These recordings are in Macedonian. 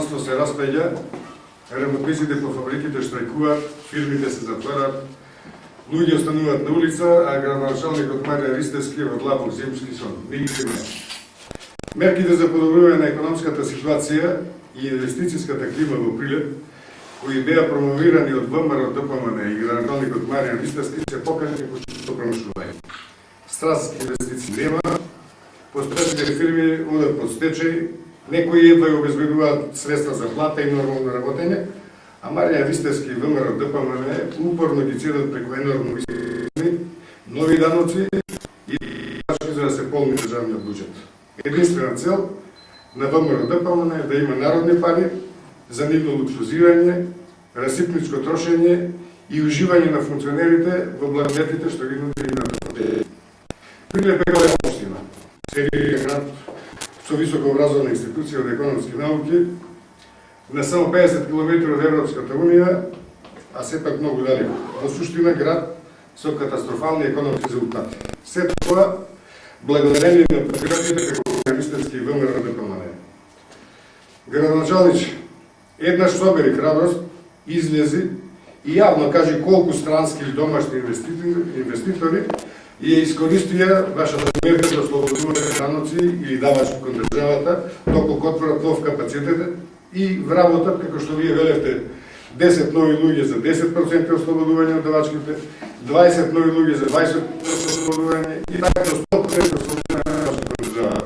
домакинство се распаѓа, работниците по фабриките штрајкуваат, фирмите се затварат, луѓе остануваат на улица, а градоначалникот Маријан Ристевски во длабок земски сон. Мерките за подобрување на економската ситуација и инвестицијската клима во Прилеп, кои беа промовирани од ВМРО ДПМН и градоначалникот Маријан Ристевски, се покажа како чисто промишување. Стратешки инвестиции нема, постојачите фирми одат под стечај, некои едва ја обезбедуваат средства за плата и нормално работење, а Маријан Ристевски и ВМРО ДПМН упорно ги цедат преку енормно високи нови даноци и за да се полни државниот буџет. Единствена цел на ВМРО ДПМН е да има народни пари за нивно луксузирање, расипничко трошење и уживање на функционерите во благодетите што ги нуди името. Прилеп е голема општина, серијен град со високообразовна институција од економски науки, на само 50 км од Европската Унија, а сепак многу далеко. Во суштина град со катастрофални економски резултати. Се тоа благодарение на патриотите како Ристевски и ВМРО ДПМН. Градоначалнич еднаш собери храброст, излези и јавно кажи колку странски или домашни инвеститори ја искористија вашата мерка за ослободување даноци или давачки кон државата, доколку отворат нов капацитет и вработат, како што вие велевте, 10 нови луѓе за 10% ослободување од давачките, 20 нови луѓе за 20% ослободување и така до 100% ослободување од давачките кон државата.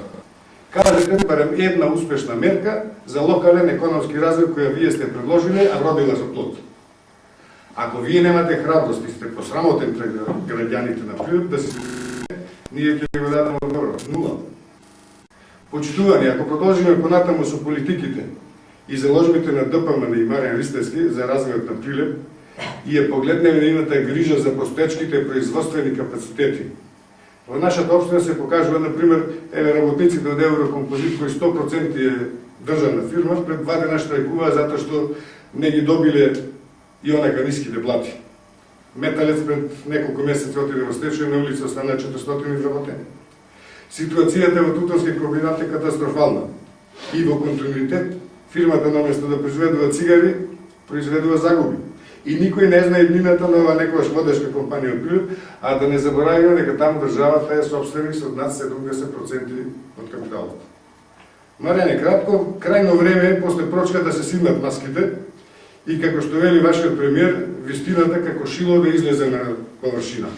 Кажете барем една успешна мерка за локален економски развој која вие сте предложиле, а родила со плод. Ако вие немате храброст и сте посрамотен пред граѓаните на Прилеп, да си ние ќе го дадеме одговор. Нула. Почитувани, ако продолжиме понатаму со политиките и заложбите на ДПМН и Маријан Ристевски за развојот на Прилеп и ја погледнеме нивната грижа за постоечките производствени капацитети. Во нашата општина се покажува, например, работниците од Еврокомпозит, кои 100% е државна фирма, пред 2 дена штрајкуваа затоа што не ги добиле и онака ниските плати. Металец пред неколку месеци отиде во стечај, на улица остана 400 изработени. Ситуацијата во Тутовски комбинат е катастрофална. И во континуитет, фирмата наместо да произведува цигари, произведува загуби. И никој не знае иднината на ова некојаш водешка компанија од Прилеп, а да не забораваме дека таму државата е собственик со над 70% од капиталот. Маријане, кратко, крајно време е после прочка да се симнат маските и како што вели вашиот премиер, вистината како шило да излезе на површина.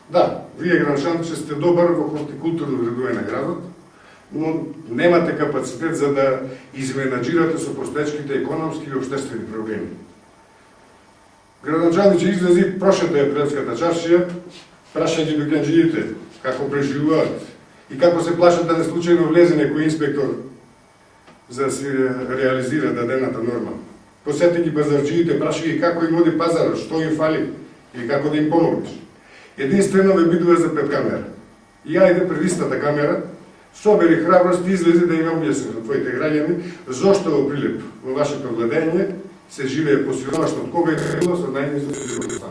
Да, вие гранчанче сте добар во хортикултурно вредување на градот, но немате капацитет за да изменаџирате со постоечките економски и општествени проблеми. Градоначалниче излези, прошета е Прилепската чаршија, праша ги доканџиите како преживуваат и како се плашат да не случајно влезе некој инспектор за да се реализира дадената норма. Посети ги пазарџиите, праша ги како им оди пазарот, што им фали и како да им помогнеш. Единствено ве бидува за пред камера. И ајде пред истата камера, собери храброст и излези да им објасни на твоите граѓани зошто во Прилеп, во вашето владење, се живее посиромашно од кога е било со најнизок живот.